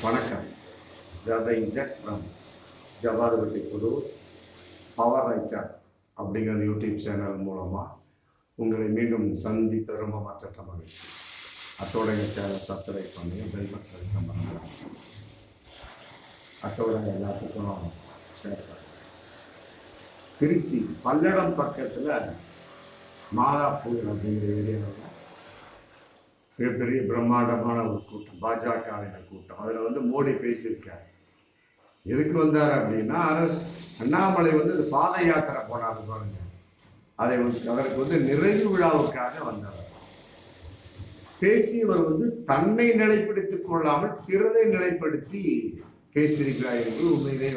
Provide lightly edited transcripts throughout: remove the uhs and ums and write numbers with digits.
வணக்கம். Jawahar Javadupatti Pudur power writer அப்படிங்கிற YouTube channel மூலமாக உங்களை மீண்டும் சந்தித்த ரொம்ப மற்ற மகிழ்ச்சி. அத்தோட எங்கள் சேனல் சப்ஸ்கிரைப் பண்ணி பெல் பட்டன் பண்ணுங்க. அத்தோட எல்லாத்துக்கும் ஷேர் பண்ணுங்க. திருச்சி பல்லடம் பக்கத்தில் மாதாப்பூர் அப்படிங்கிற ஏரியாவில் மிகப்பெரிய பிரம்மாண்டமான ஒரு கூட்டம், பாஜகவினர் கூட்டம். அதில் மோடி பேசியிருக்கார். எதுக்கு வந்தார் அப்படின்னா, அண்ணாமலை அது பாத யாத்திரை போனார் பாருங்க. அதற்கு நிறைவு விழாவுக்காக வந்தார். பேசியவர் தன்னை நிலைப்படுத்திக் கொள்ளாமல் பிறரை நிலைப்படுத்தி பேசியிருக்கிறார் என்று உண்மையிலே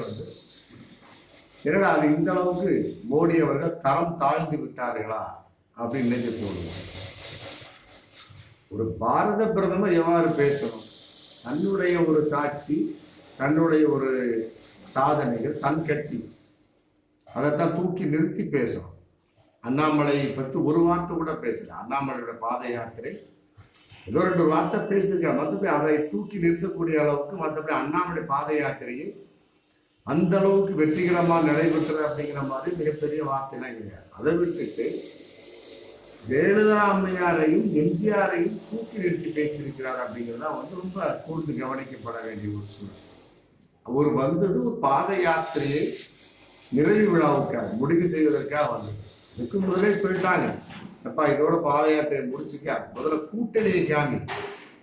ஏன்னா அது இந்த அளவுக்கு மோடி அவர்கள் தரம் தாழ்ந்து விட்டார்களா அப்படின்னு நினைக்க தோணுது. ஒரு பாரத பிரதமர் எவ்வாறு பேசணும், தன்னுடைய ஒரு சாட்சி, தன்னுடைய ஒரு சாதனைகள், தன் கட்சி, அதைத்தான் தூக்கி நிறுத்தி பேசணும். அண்ணாமலை பற்றி ஒரு வார்த்தை கூட பேசல. அண்ணாமலையோட பாத யாத்திரை ஏதோ 2 வார்த்தை பேசியிருக்காரு. மற்றபடி அதை தூக்கி நிறுத்தக்கூடிய அளவுக்கு, மற்றபடி அண்ணாமலை பாத யாத்திரையை அந்த அளவுக்கு வெற்றிகரமாக நடைபெற்றது அப்படிங்கிற மாதிரி மிகப்பெரிய வார்த்தைலாம் கிடையாது. அதை விட்டுட்டு ஜெயலலிதா அம்மையாரையும் எம்ஜிஆரையும் தூக்கி நிறுத்தி பேசியிருக்கிறார் அப்படிங்கிறதா ரொம்ப கூர்ந்து கவனிக்கப்பட வேண்டிய ஒரு சூழல். அவர் ஒரு பாத யாத்திரையை நிறைவு விழாவுக்காக முடிவு செய்வதற்காக இதுக்கு முதலே சொல்லிட்டாங்க, அப்பா இதோட பாத யாத்திரை முடிச்சுக்க, முதல்ல கூட்டணியை காமி,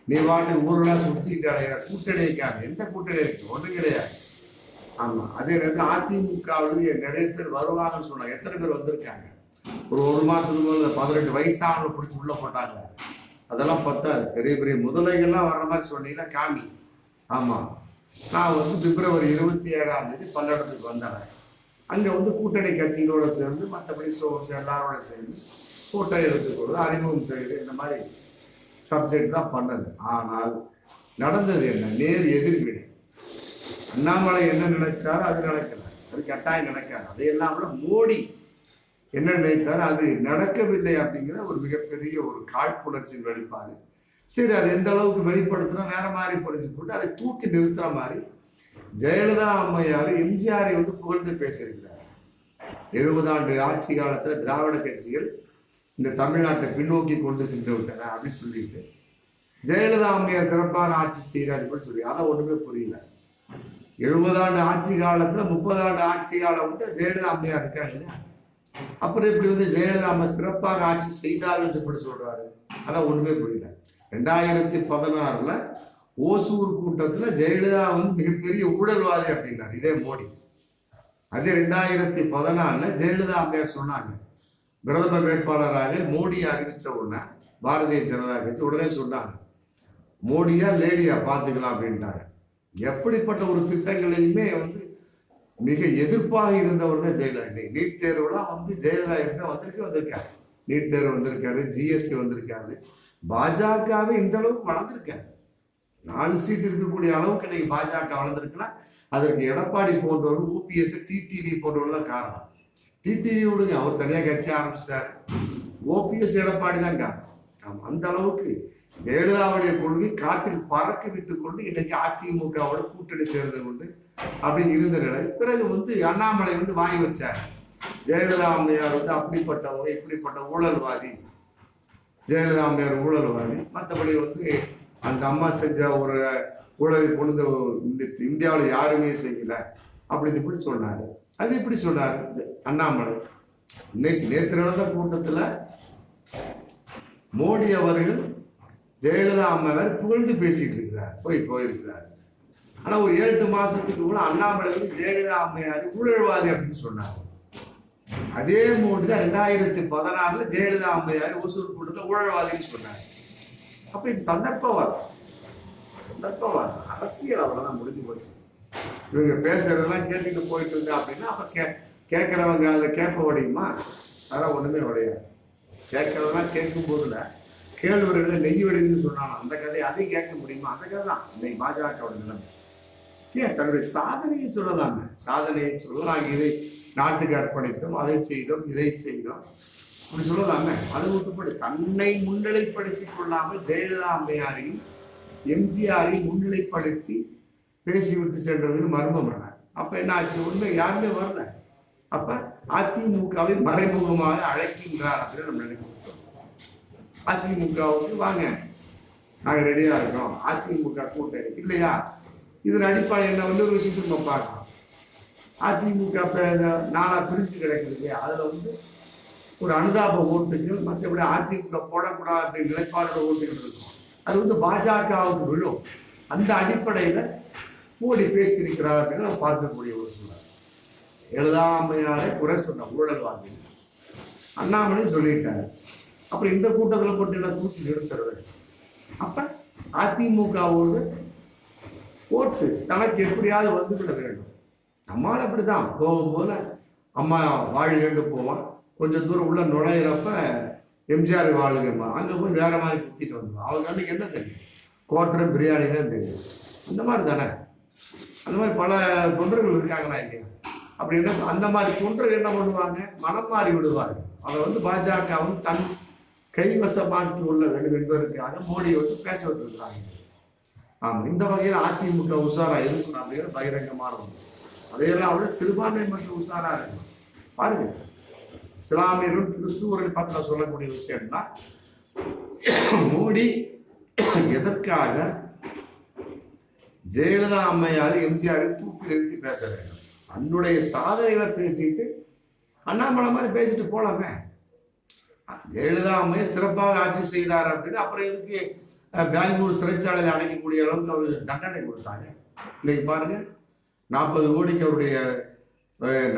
நீ வாட்டி ஊரெல்லாம் சுத்திட்டு அடைகிற கூட்டணியை காமி. எந்த கூட்டணி இருக்கு? ஒன்றும் கிடையாது. ஆமா, அதே நேரத்தில் அதிமுகவிலேயே நிறைய பேர் வருவாங்கன்னு சொன்னாங்க. எத்தனை பேர் வந்திருக்காங்க? ஒரு மாசத்துக்கு முதல்ல 18 வயசானவங்களை பிடிச்சி உள்ள போட்டாங்க. அதெல்லாம் பத்தாது. பெரிய பெரிய முதலைகள்லாம் வர்ற மாதிரி சொன்னீங்கன்னா காமி. ஆமா, நான் பிப்ரவரி 27ஆம் தேதி பல்லடத்துக்கு வந்தேன். அங்க கூட்டணி கட்சிகளோட சேர்ந்து, மற்றபடி எல்லாரோட சேர்ந்து போட்டோ எடுத்துக்கொள்வது, அறிமுகம் செய்வது, இந்த மாதிரி சப்ஜெக்ட் தான் பண்ணது. ஆனால் நடந்தது என்ன? நேர் எதிர்வினை. அண்ணாமலை என்ன நினைச்சாரோ அது நடக்கல, அது கட்டாயம் நடக்காது. அதையெல்லாம் விட மோடி என்ன நினைத்தார், அது நடக்கவில்லை அப்படிங்கிற ஒரு மிகப்பெரிய ஒரு காழ்ப்புணர்ச்சியின் வெளிப்பாடு. சரி, அது எந்த அளவுக்கு வெளிப்படுத்தினா வேற மாதிரி பொறிச்சு போட்டு அதை தூக்கி நிறுத்துற மாதிரி ஜெயலலிதா அம்மையார் எம்ஜிஆரை புகழ்ந்து பேசியிருக்கிறார். 70 ஆண்டு ஆட்சி காலத்துல திராவிட கட்சிகள் இந்த தமிழ்நாட்டை பின்னோக்கி கொண்டு சென்று விட்டன அப்படின்னு சொல்லிட்டு ஜெயலலிதா அம்மையார் சிறப்பான ஆட்சி செய்தார் கூட சொல்லி, அதை ஒண்ணுமே புரியல. 70 ஆண்டு ஆட்சி காலத்துல 30 ஆண்டு ஆட்சி காலம் ஜெயலலிதா அம்மையார் இருக்காங்க இல்லையா? அப்புறம் இப்படி ஜெயலலிதா அம்மா சிறப்பாக ஆட்சி செய்தார்கள் எப்படி சொல்றாரு? அதான் ஒண்ணுமே புரியல. 2016 ஓசூர் கூட்டத்துல ஜெயலலிதா மிகப்பெரிய ஊழல்வாதி அப்படின்னாரு இதே மோடி. அதே 2014 ஜெயலலிதா அம்மையார் சொன்னாங்க, பிரதம வேட்பாளராக மோடியை அறிவிச்ச உடனே பாரதிய ஜனதா கட்சி உடனே சொன்னாங்க, மோடியா லேடியா பாத்துக்கலாம் அப்படின்ட்டாங்க. எப்படிப்பட்ட ஒரு திட்டங்களையுமே மிக எதிர்ப்பாக இருந்தவர் தான் ஜெயலலிதா. நீட் தேர்வுலாம் ஜெயலலிதா இருந்தா வந்திருக்காரு. நீட் தேர்வு வந்திருக்காரு, ஜிஎஸ்டி வந்திருக்காரு. பாஜகவே இந்த அளவுக்கு வளர்ந்துருக்காரு. 4 சீட் இருக்கக்கூடிய அளவுக்கு இன்னைக்கு பாஜக வளர்ந்துருக்குன்னா அதற்கு எடப்பாடி போன்றவர், ஓபிஎஸ், டிடிவி போன்றவர் தான் காரணம். டிடிவி விடுங்க, அவர் தனியா கட்சி ஆரம்பிச்சிட்டாரு. ஓபிஎஸ், எடப்பாடி தான் காரணம். அந்த அளவுக்கு ஜெயலலிதாவுடைய கொள்கை காட்டில் பறக்க விட்டு கொண்டு இன்னைக்கு அதிமுகவோட கூட்டணி சேர்ந்து கொண்டு அப்படி இருந்த நிலை. பிறகு அண்ணாமலை வாங்கி வச்சார், ஜெயலலிதா அம்மையார் அப்படிப்பட்டவங்க, இப்படிப்பட்ட ஊழல்வாதி, ஜெயலலிதா அம்மையார் ஊழல்வாதி, மற்றபடி அந்த அம்மா செஞ்ச ஒரு ஊழலை கொண்டு இந்தியாவில் யாருமே செய்யல அப்படின்னு இப்படி சொன்னாரு. அது இப்படி சொன்னாரு அண்ணாமலை. நேற்று நடந்த கூட்டத்துல மோடி அவர்கள் ஜெயலலிதா அம்மையார் புகழ்ந்து பேசிட்டு இருக்கிறார், போயிருக்கிறார். ஆனா ஒரு 7 மாசத்துக்கு கூட அண்ணாமலை ஜெயலலிதா அம்மையார் ஊழல்வாதி அப்படின்னு சொன்னார். அதே மோடி தான் 2016 ஜெயலலிதா அம்மையார் ஓசூர் கூட்டத்தில் ஊழல்வாதின்னு சொன்னார். அப்ப இது சந்தர்ப்பவாதம், அரசியல் அவ்வளவுதான், முடிஞ்சு போச்சு. இவங்க பேசுறதெல்லாம் கேட்டுட்டு போயிட்டு இருந்தா அப்படின்னா அப்ப கேட்கறவங்க அதுல கேட்க உடையுமா? அதெல்லாம் ஒண்ணுமே உடையாது. கேட்கறதெல்லாம் கேட்கும் போதுல கேள்வர்களை நெய் வெடின்னு சொன்னாலும் அந்த கதையை அதையும் கேட்க முடியுமா? அந்த கதை தான் இன்னைக்கு பாஜகவோட நிலைமை. தன்னுடைய சாதனையை சொல்லலாமே, சாதனையை சொல்லலாம். இதை நாட்டுக்கு அர்ப்பணித்தோம், அதை செய்தோம், இதை செய்தோம், அப்படி சொல்லலாமே. அது ஒட்டுப்படி தன்னை முன்னிலைப்படுத்திக் கொள்ளாமல் ஜெயலலிதா அம்மையாரையும் எம்ஜிஆரை முன்னிலைப்படுத்தி பேசி விட்டு சென்றதுன்னு மர்மம் பண்ண. அப்ப என்ன ஆச்சு? ஒண்ணு யாருமே வரல. அப்ப அதிமுகவை மறைமுகமாக அழைக்கின்றார் அப்படின்னு நம்ம நினைக்கிறோம். அதிமுகவுக்கு வாங்க, நாங்க ரெடியா இருக்கோம், அதிமுக கூட்டணி இல்லையா? இதன் அடிப்படை என்ன வந்து ஒரு விஷயத்துக்கு நம்ம பார்க்கலாம். அதிமுக நானா பிரிஞ்சு கிடைக்குது இல்லையா? அதுல வந்து ஒரு அனுதாப ஓட்டுகள், மற்றபடி அதிமுக போடக்கூடாது அப்படின்ற நிலைப்பாடோட ஓட்டுகள் இருக்கும். அது வந்து பாஜகவுக்கு விழும். அந்த அடிப்படையில மோடி பேசியிருக்கிறார் அப்படின்னு நம்ம பார்க்கக்கூடிய ஒரு சூழல். எழுதாமையாலே குறை சொன்ன ஊழல்வாதி அண்ணாமலை சொல்லிட்டாரு. அப்புறம் இந்த கூட்டத்தில் போட்டு என்ன தூக்கி நிறுத்துறது? அப்ப அதிமுகவோடு ஓட்டு தனக்கு எப்படியாவது வந்துவிட வேண்டும். நம்மால் அப்படிதான் போகும்போது அம்மா வாழ்கண்டு போவான், கொஞ்சம் தூரம் உள்ள நுழையிறப்ப எம்ஜிஆர் வாழ்கம்மா, அங்கே போய் வேற மாதிரி குத்திட்டு வந்துடுவான். அவங்க அன்னைக்கு என்ன தெரியும்? கோட்டரும் பிரியாணி தான் தெரியும். அந்த மாதிரி தானே, அந்த மாதிரி பல தொண்டர்கள் இருக்காங்களா இல்லையா? அப்படின்னா அந்த மாதிரி தொண்டர்கள் என்ன பண்ணுவாங்க? மனம் மாறி விடுவாங்க. அதை வந்து பாஜக வந்து தன் கைவசமாக்கி கொள்ள வேண்டும் என்பதற்காக மோடியை வந்து பேச விட்டுருக்காங்க. ஆமா, இந்த வகையில் அதிமுக உஷாரா இருக்கணும் அப்படிங்கிற பகிரங்கமான ஒன்று. அதையெல்லாம் அவரு சிறுபான்மை மற்றும் உஷாரா இருக்கணும். பாருங்க, இஸ்லாமியர்கள் கிறிஸ்துவர்கள் பார்த்து சொல்லக்கூடிய விஷயம்னா, மோடி எதற்காக ஜெயலலிதா அம்மையார் எம்ஜிஆர் தூக்கி நிறுத்தி பேச வேண்டும்? தன்னுடைய சாதனைகளை பேசிட்டு அண்ணாமலை மாதிரி பேசிட்டு போலாமே. ஜெயலலிதா அம்மையை சிறப்பாக ஆட்சி செய்தார் அப்படின்னு அப்புறம் எதுக்கு பெங்களூர் சிறைச்சாலையில் அடைக்கக்கூடிய அளவுக்கு அவர் தண்டனை கொடுத்தாங்க? இன்னைக்கு பாருங்க, 40 கோடிக்கு அவருடைய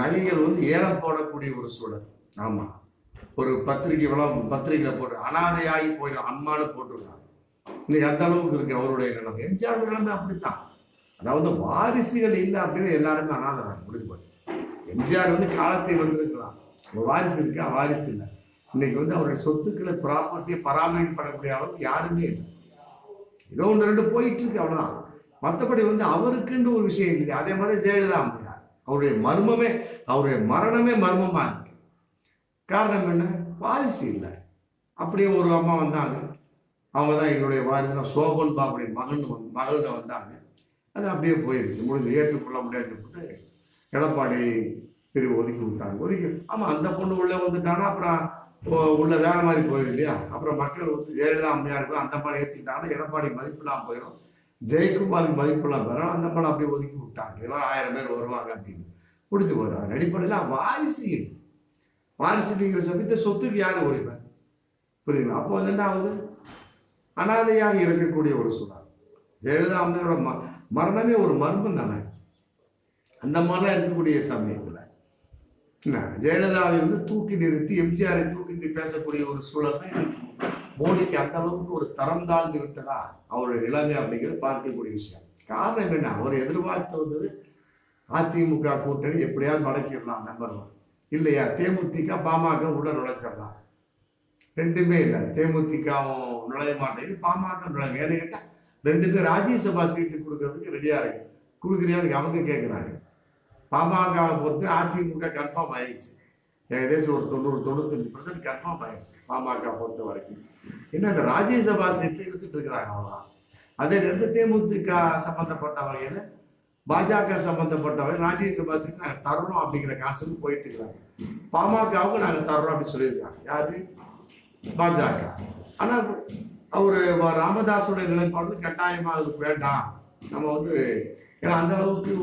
நகைகள் வந்து ஏலம் போடக்கூடிய ஒரு சூழல். ஆமா, ஒரு பத்திரிகையில போட்டு அனாதையாகி போயிடும் அன்மானு போட்டுருக்காங்க. இன்னைக்கு அந்த அளவுக்கு இருக்கு அவருடைய நிலைமை. எம்ஜிஆர் நிலைமை அப்படித்தான். அதாவது வாரிசுகள் இல்லை அப்படின்னு எல்லாருமே அனாதை முடிவு பண்ணி. எம்ஜிஆர் வந்து காலத்தை வந்திருக்கலாம், வாரிசு இருக்கா? வாரிசு இல்லை. இன்னைக்கு வந்து அவருடைய சொத்துக்களை ப்ராப்பர்ட்டியை பராமரிக்கப்படக்கூடிய அளவுக்கு யாருமே இல்லை. ஏதோ ஒன்று ரெண்டு போயிட்டு இருக்கு, அவ்வளவுதான். மற்றபடி வந்து அவருக்குன்னு ஒரு விஷயம் இல்லை. அதே மாதிரி ஜெயலலிதா அம்மையார், அவருடைய மரணமே மர்மமா இருக்கு. காரணம் என்ன? வாரிசு இல்லை. அப்படியே ஒரு அம்மா வந்தாங்க, அவங்க தான் எங்களுடைய வாரிசு, சோபன் பாபுடைய மகள்கிட்ட வந்தாங்க. அது அப்படியே போயிடுச்சு, முடிஞ்சு ஏற்றுக்கொள்ள முடியாதுன்னு போட்டு எடப்பாடி பிரிவு ஒதுக்கி விட்டாங்க. ஆமா, அந்த பொண்ணு உள்ள வந்துட்டாங்கன்னா அப்புறம் உள்ள வேற மாதிரி போயிடும் இல்லையா? அப்புறம் மக்கள் வந்து ஜெயலலிதா அம்மையாருக்கும் அந்த பாடம் ஏற்றிக்கிட்டாங்கன்னா எடப்பாடி மதிப்பெல்லாம் போயிடும், ஜெயக்குமாருக்கு மதிப்பெல்லாம் போயிடும். அந்த பாடம் அப்படியே ஒதுக்கி விட்டாங்க. ஏதோ 1000 பேர் வருவாங்க அப்படின்னு முடிஞ்சு போயிடும். அடிப்படையில் வாரிசுங்கிற சமயத்தை சொத்துக்கு யாரு உரிமை? புரியுதுங்களா? அப்போ வந்து என்ன ஆகுது? அனாதையாக இருக்கக்கூடிய ஒரு சூழல். ஜெயலலிதா அம்மையோட மரணமே ஒரு மர்மம் தானே. அந்த மாதிரிலாம் இருக்கக்கூடிய சமயத்துல ஜெயலலிதாவை வந்து தூக்கி நிறுத்தி எம்ஜிஆரை தூக்கி நிறுத்தி பேசக்கூடிய ஒரு சூழலை மோடிக்கு அந்த அளவுக்கு ஒரு தரம் தாழ்ந்து விட்டதா அவருடைய நிலைமை அப்படிங்கிறது பார்க்கக்கூடிய விஷயம். காரணம் என்ன? அவர் எதிர்பார்த்து வந்தது அதிமுக கூட்டணி எப்படியாவது மடக்கிடலாம், நம்பர் 1 இல்லையா? தேமுதிக பாமக உள்ள நுழைச்சிடலாம். ரெண்டுமே இல்லை. தேமுதிகவும் நுழைய மாட்டேங்குது, பாமக நுழைய. ஏன்னு கேட்டா 2 பேர் ராஜ்யசபா சீட்டு கொடுக்கறதுக்கு ரெடியா இருக்கு. கொடுக்குறியான்னு அவங்க கேட்குறாங்க. பாமகவை பொறுத்து அதிமுக கன்ஃபார்ம் ஆயிடுச்சு. ஏகதேசம் ஒரு 90-95% கன்ஃபார்ம் ஆயிடுச்சு பாமக பொறுத்த வரைக்கும். என்ன, இந்த ராஜ்யசபா சீட்டு எடுத்துட்டு இருக்கிறாங்க, அவ்வளவுதான். அதே நேரத்தில் தேமுதிக சம்பந்தப்பட்ட வகையில பாஜக சம்பந்தப்பட்ட வகையில் ராஜ்யசபா சீட்டு நாங்கள் தரணும் அப்படிங்கிற கான்செப்ட் போயிட்டு இருக்கிறாங்க. பாமகவுக்கு நாங்கள் தர்றோம் அப்படின்னு சொல்லியிருக்காங்க. யாரு? பாஜக. ஆனா அவரு ராமதாஸோட நிலைப்பாடு கட்டாயமா அதுக்கு வேண்டாம், நம்ம வந்து ஏன்னா அந்த அளவுக்கு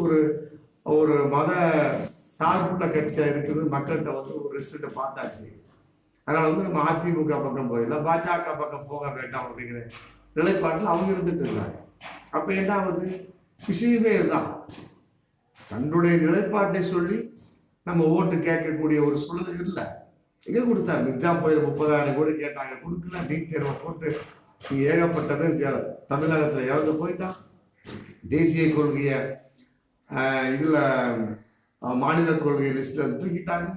ஒரு மத சார்புள்ள கட்சியா இருக்குது, மக்கள்கிட்ட வந்து ஒரு ரிசல்ட்டை பார்த்தாச்சு. அதனால வந்து நம்ம அதிமுக பக்கம் போயிடலாம், பாஜக பக்கம் போக வேண்டாம் அப்படிங்கிற நிலைப்பாட்டில் அவங்க இருந்துட்டு இருக்காங்க. அப்ப என்ன ஆகுது? விஷயமே இதுதான். தன்னுடைய நிலைப்பாட்டை சொல்லி நம்ம ஓட்டு கேட்கக்கூடிய ஒரு சூழல் இல்லை. எங்க கொடுத்தாரு? எக்ஸாம் போய் 30,000 கோடி கேட்டாங்க, கொடுக்கல. நீட் தேர்வை போட்டு ஏகப்பட்ட பேர் தமிழகத்துல இறந்து போயிட்டான். தேசிய கொள்கைய இதுல மாநில கொள்கை லிஸ்ட்ல தூக்கிட்டாங்க.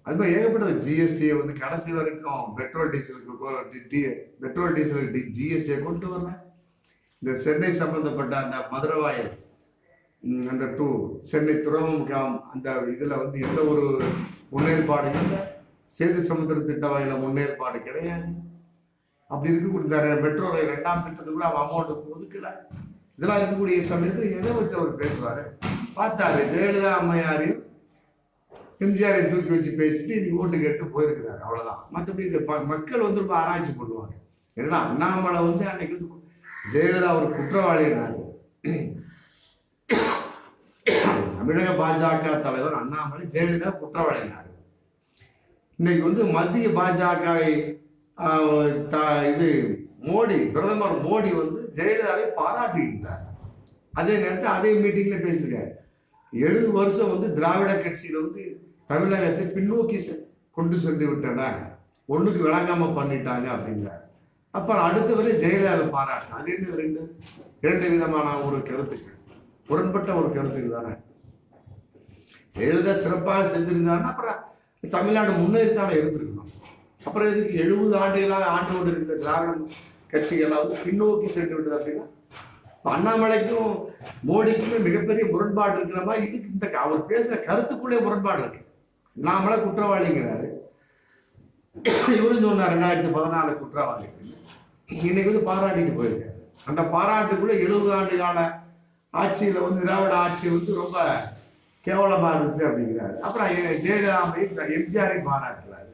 அது மாதிரி ஏகப்பட்டது. ஜிஎஸ்டியை வந்து கடைசி வரைக்கும் பெட்ரோல் டீசலுக்கு ஜிஎஸ்டியை கொண்டு வரல. இந்த சென்னை சம்பந்தப்பட்ட அந்த மதுரவாயல் அந்த சென்னை துறைமுகம் அந்த இதுல வந்து எந்த ஒரு முன்னேற்பாடு இல்லை. சேது சமுத்திர திட்ட வாயில முன்னேற்பாடு கிடையாது. அப்படி இருக்கக்கூடிய மெட்ரோ ரயில் 2ஆம் திட்டத்துக்குள்ள அவன் அமௌண்ட் ஒதுக்கல. இதெல்லாம் இருக்கக்கூடிய சமயத்தில் எதை வச்சு அவர் பேசுவாரு? பார்த்தாரு ஜெயலலிதா அம்மையாரையும் எம்ஜிஆரை தூக்கி வச்சு பேசிட்டு இன்னைக்கு ஓட்டு கேட்டு போயிருக்கிறாரு, அவ்வளவுதான். மற்றபடி இந்த மக்கள் வந்து ரொம்ப ஆராய்ச்சி பண்ணுவாங்க. ஏன்னா அண்ணாமலை வந்து அன்னைக்கு வந்து ஜெயலலிதா ஒரு குற்றவாளினாரு. தமிழக பாஜக தலைவர் அண்ணாமலை ஜெயலலிதா குற்றவாளினாரு. இன்னைக்கு வந்து மத்திய பாஜகவை இது மோடி, பிரதமர் மோடி வந்து ஜெயலலிதாவை பாராட்டியிருந்தார். அதே நேரத்தில் அதே மீட்டிங்ல பேசுகிறார், 70 வருஷம் வந்து திராவிட கட்சியில வந்து தமிழகத்தை பின்னோக்கி கொண்டு சென்று விட்டன, ஒண்ணுக்கு விளங்காம பண்ணிட்டாங்க அப்படிங்கிறார். அப்புறம் அடுத்தவரை ஜெயலலிதாவை பாராட்டினார். அது என்ன இரண்டு விதமான ஒரு கருத்துக்கள், முரண்பட்ட ஒரு கருத்துக்கள் தானே. ஜெயலலிதா சிறப்பாக செஞ்சிருந்தாருன்னா அப்புறம் தமிழ்நாடு முன்னேறித்தானே இருந்திருக்கணும். அப்புறம் இதுக்கு 70 ஆண்டுகளாக ஆண்டு கொண்டு இருக்கிற திராவிட கட்சிகள்லாம் வந்து பின்னோக்கி சென்று விட்டது அப்படின்னா அண்ணாமலைக்கும் மோடிக்குமே மிகப்பெரிய முரண்பாடு இருக்கிற மாதிரி இதுக்கு இந்த அவர் பேசுற கருத்துக்குள்ளே முரண்பாடு இருக்கு. அண்ணாமலை குற்றவாளிங்கிறாரு, இவரும் சொன்னார் 2014 குற்றவாளி. இன்னைக்கு வந்து பாராட்டிட்டு போயிருக்காரு. அந்த பாராட்டுக்குள்ள 70 ஆண்டு கால ஆட்சியில வந்து திராவிட ஆட்சி வந்து ரொம்ப கேவலமா இருந்துச்சு அப்படிங்கிறாரு. அப்புறம் ஜெயலலிதா எம்ஜிஆரை பாராட்டுறாரு.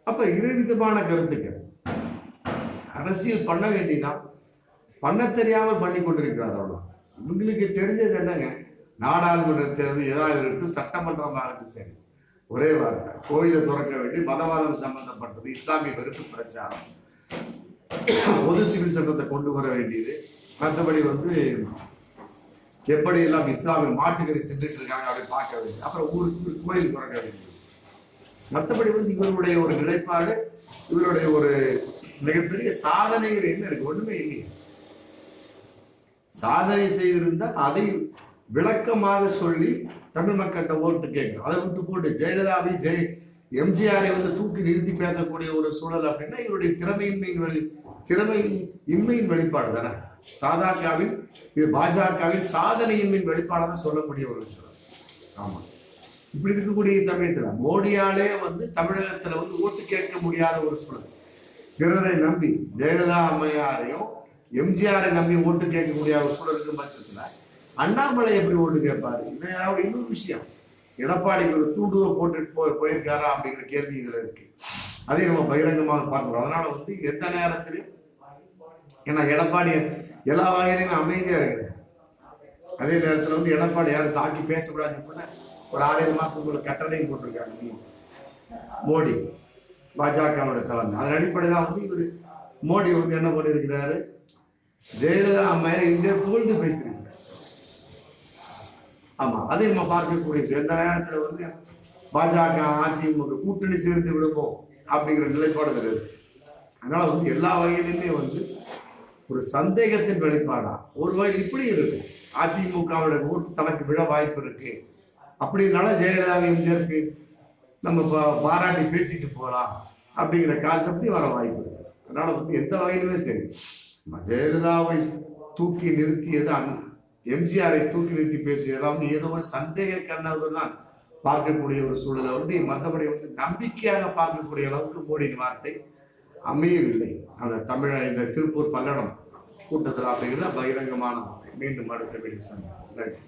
அப்ப இரு விதமான கருத்துக்கள். அரசியல் பண்ண வேண்டிதான், பண்ண தெரியாமல் பண்ணி கொண்டிருக்கிறார். அவ்வளோ இவங்களுக்கு தெரிஞ்சது என்னங்க, நாடாளுமன்ற தேர்தல் ஏதாவது இருக்கட்டும், சட்டமன்றம் ஆகட்டும், சரி ஒரே வார்த்தை, கோயிலை திறக்க வேண்டி மதவாதம் சம்பந்தப்பட்டது, இஸ்லாமிய வெறுப்பு பிரச்சாரம், பொது சிவில் சட்டத்தை கொண்டு வர வேண்டியது, மற்றபடி வந்து எப்படி எல்லாம் இஸ்லாமிய மாட்டுக்கறி தின்னுட்டு இருக்காங்க அப்படி பார்க்க வேண்டியது, அப்புறம் ஊருக்கு கோயில் திறக்க வேண்டியது. மற்றபடி வந்து இவருடைய ஒரு நிலைப்பாடு, இவருடைய ஒரு மிகப்பெரிய சாதனைகள் என்ன இருக்கு? ஒண்ணுமே இல்லையே. சாதனை செய்திருந்தால் அதை விளக்கமாக சொல்லி தமிழ் மக்கள்கிட்ட ஓட்டு கேட்கும். அதை விட்டு போட்டு ஜெயலலிதாவை எம்ஜிஆரை வந்து தூக்கி நிறுத்தி பேசக்கூடிய ஒரு சூழல் அப்படின்னா இவருடைய திறமையின்மையின் வெளிப்பாடு தானே. சாதாக்காவில் இது பாஜகவில் சாதனையின்மையின் வெளிப்பாடாதான் சொல்ல முடிய ஒரு சூழல். ஆமா, இப்படி இருக்கக்கூடிய சமயத்துல மோடியாலே வந்து தமிழகத்துல வந்து ஓட்டு கேட்க முடியாத ஒரு சூழல். பிறரை நம்பி ஜெயலலிதா அம்மையாரையும் எம்ஜிஆரை நம்பி ஓட்டு கேட்க முடியாத ஒரு சூழல் இருக்கும் பட்சத்துல அண்ணாமலை எப்படி ஓட்டு கேட்பாரு? இன்னொரு விஷயம், எடப்பாடிக்கு ஒரு தூண்டுதல் போட்டுட்டு போயிருக்காரா அப்படிங்கிற கேள்வி இதுல இருக்கு. அதை நம்ம பகிரங்கமாக பார்க்கிறோம். அதனால வந்து எந்த நேரத்திலும், ஏன்னா எடப்பாடி எல்லா வகையிலுமே அமைதியா இருக்கிறார். அதே நேரத்துல வந்து எடப்பாடி யாரும் தாக்கி பேசக்கூடாது ஒரு 6-7 மாசத்துக்குள்ள கட்டளையும் போட்டிருக்காங்க மோடி, பாஜகவோட தலைமை. அதன் அடிப்படையில் வந்து இவர் மோடி வந்து என்ன பண்ணியிருக்கிறாரு, ஜெயலலிதா அம்மையை எம்ஜிஆர் புகழ்ந்து பேசியிருக்கிறார். ஆமா, அதை நம்ம பார்க்கக்கூடிய எந்த நேரத்துல வந்து பாஜக அதிமுக கூட்டணி சேர்ந்து விடுவோம் அப்படிங்கிற நிலைப்பாடு இருக்கு. அதனால வந்து எல்லா வகையிலுமே வந்து ஒரு சந்தேகத்தின் வெளிப்பாடா ஒரு வகையில் இப்படி இருக்கு. அதிமுகவோட ஓட்டு தனக்கு விழ வாய்ப்பு இருக்கு அப்படின்னால ஜெயலலிதா எம்ஜிஆருக்கு நம்ம பாராட்டி பேசிட்டு போகலாம் அப்படிங்கிற கான்செப்ட் வர வாய்ப்பு இருக்கு. அதனால வந்து எந்த வகையிலுமே சரி, ஜெயலலிதாவை தூக்கி நிறுத்தியது எம்ஜிஆரை தூக்கி நிறுத்தி பேசியதெல்லாம் வந்து ஏதோ ஒரு சந்தேக கண்ணது தான் பார்க்கக்கூடிய ஒரு சூழலை வந்து மற்றபடி வந்து நம்பிக்கையாக பார்க்கக்கூடிய அளவுக்கு மோடியின் வார்த்தை அமையவில்லை அந்த இந்த திருப்பூர் பல்லடம் கூட்டத்தில் அப்படிங்கிறத பகிரங்கமான. மீண்டும் அடுத்த வீடியோ சந்திப்போம். நன்றி.